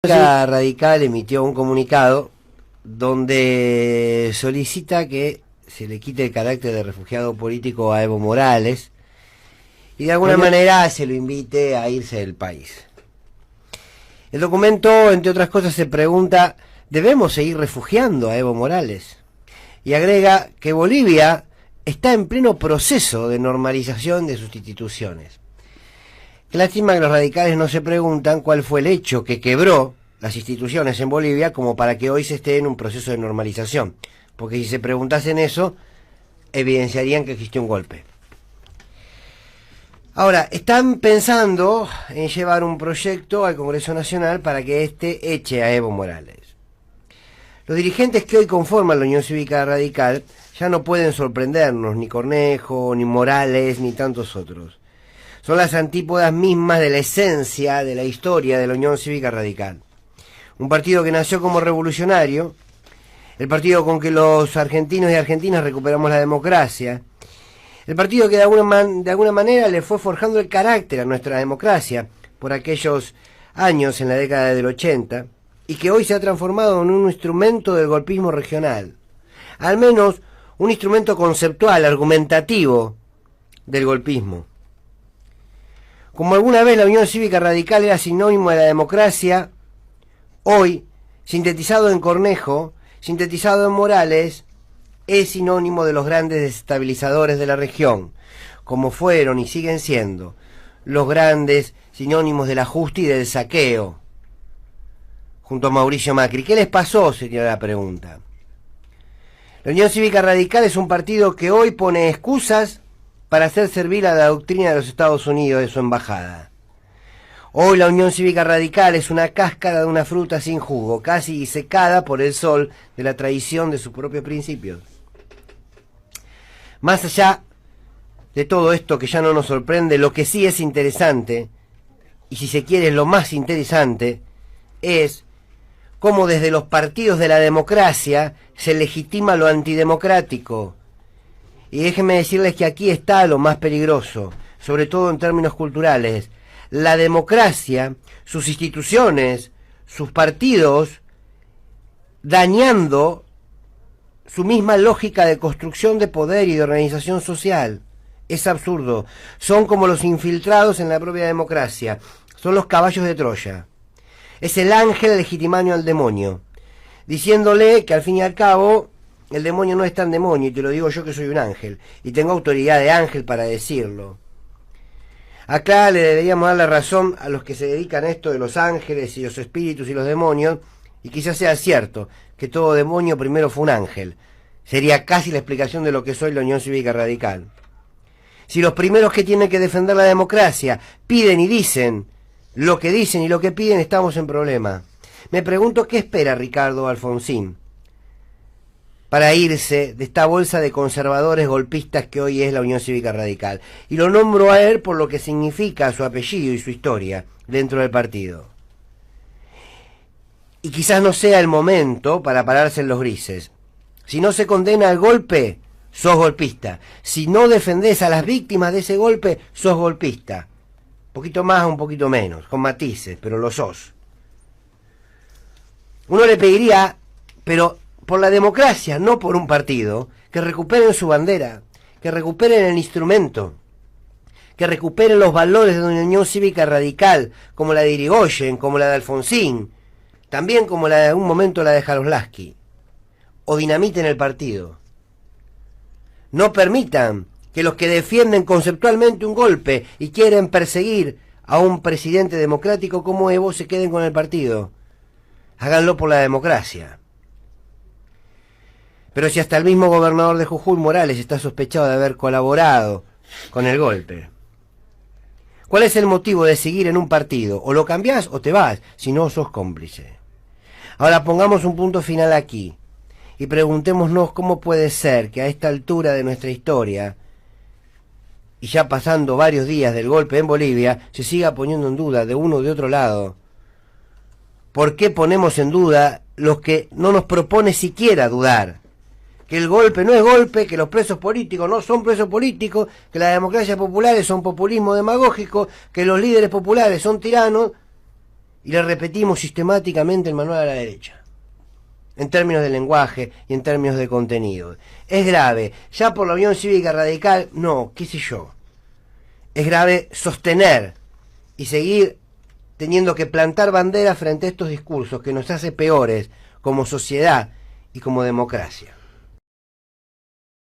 La Radical emitió un comunicado donde solicita que se le quite el carácter de refugiado político a Evo Morales y de alguna manera se lo invite a irse del país. El documento, entre otras cosas, se pregunta: ¿debemos seguir refugiando a Evo Morales? Y agrega que Bolivia está en pleno proceso de normalización de sus instituciones. Qué lástima que los radicales no se preguntan cuál fue el hecho que quebró las instituciones en Bolivia como para que hoy se esté en un proceso de normalización. Porque si se preguntasen eso, evidenciarían que existió un golpe. Ahora, están pensando en llevar un proyecto al Congreso Nacional para que éste eche a Evo Morales. Los dirigentes que hoy conforman la Unión Cívica Radical ya no pueden sorprendernos, ni Cornejo, ni Morales, ni tantos otros. Son las antípodas mismas de la esencia de la historia de la Unión Cívica Radical. Un partido que nació como revolucionario, el partido con que los argentinos y argentinas recuperamos la democracia, el partido que de alguna manera le fue forjando el carácter a nuestra democracia por aquellos años en la década del 80, y que hoy se ha transformado en un instrumento del golpismo regional, al menos un instrumento conceptual, argumentativo del golpismo. Como alguna vez la Unión Cívica Radical era sinónimo de la democracia, hoy, sintetizado en Cornejo, sintetizado en Morales, es sinónimo de los grandes desestabilizadores de la región, como fueron y siguen siendo los grandes sinónimos del ajuste y del saqueo, junto a Mauricio Macri. ¿Qué les pasó? Sería la pregunta. La Unión Cívica Radical es un partido que hoy pone excusas para hacer servir a la doctrina de los Estados Unidos de su embajada. Hoy la Unión Cívica Radical es una cáscara de una fruta sin jugo, casi secada por el sol de la traición de sus propios principios. Más allá de todo esto que ya no nos sorprende, lo que sí es interesante, y si se quiere lo más interesante, es cómo desde los partidos de la democracia se legitima lo antidemocrático. Y déjenme decirles que aquí está lo más peligroso, sobre todo en términos culturales. La democracia, sus instituciones, sus partidos, dañando su misma lógica de construcción de poder y de organización social. Es absurdo. Son como los infiltrados en la propia democracia. Son los caballos de Troya. Es el ángel legitimando al demonio, diciéndole que al fin y al cabo el demonio no es tan demonio, y te lo digo yo que soy un ángel, y tengo autoridad de ángel para decirlo. Acá le deberíamos dar la razón a los que se dedican a esto de los ángeles y los espíritus y los demonios, y quizás sea cierto que todo demonio primero fue un ángel. Sería casi la explicación de lo que soy la Unión Cívica Radical. Si los primeros que tienen que defender la democracia piden y dicen lo que dicen y lo que piden, estamos en problema. Me pregunto qué espera Ricardo Alfonsín para irse de esta bolsa de conservadores golpistas que hoy es la Unión Cívica Radical. Y lo nombro a él por lo que significa su apellido y su historia dentro del partido. Y quizás no sea el momento para pararse en los grises. Si no se condena al golpe, sos golpista. Si no defendés a las víctimas de ese golpe, sos golpista. Un poquito más o un poquito menos, con matices, pero lo sos. Uno le pediría, pero por la democracia, no por un partido, que recuperen su bandera, que recuperen el instrumento, que recuperen los valores de una Unión Cívica Radical, como la de Irigoyen, como la de Alfonsín, también como la de un momento la de Jaroslavski, o dinamiten el partido. No permitan que los que defienden conceptualmente un golpe y quieren perseguir a un presidente democrático como Evo se queden con el partido. Háganlo por la democracia. Pero si hasta el mismo gobernador de Jujuy, Morales, está sospechado de haber colaborado con el golpe, ¿cuál es el motivo de seguir en un partido? O lo cambiás o te vas, si no sos cómplice. Ahora pongamos un punto final aquí y preguntémonos cómo puede ser que a esta altura de nuestra historia, y ya pasando varios días del golpe en Bolivia, se siga poniendo en duda de uno o de otro lado. ¿Por qué ponemos en duda los que no nos propone siquiera dudar? Que el golpe no es golpe, que los presos políticos no son presos políticos, que las democracias populares son populismo demagógico, que los líderes populares son tiranos, y le repetimos sistemáticamente el manual a la derecha, en términos de lenguaje y en términos de contenido. Es grave, ya por la Unión Cívica Radical, no, qué sé yo. Es grave sostener y seguir teniendo que plantar banderas frente a estos discursos que nos hace peores como sociedad y como democracia.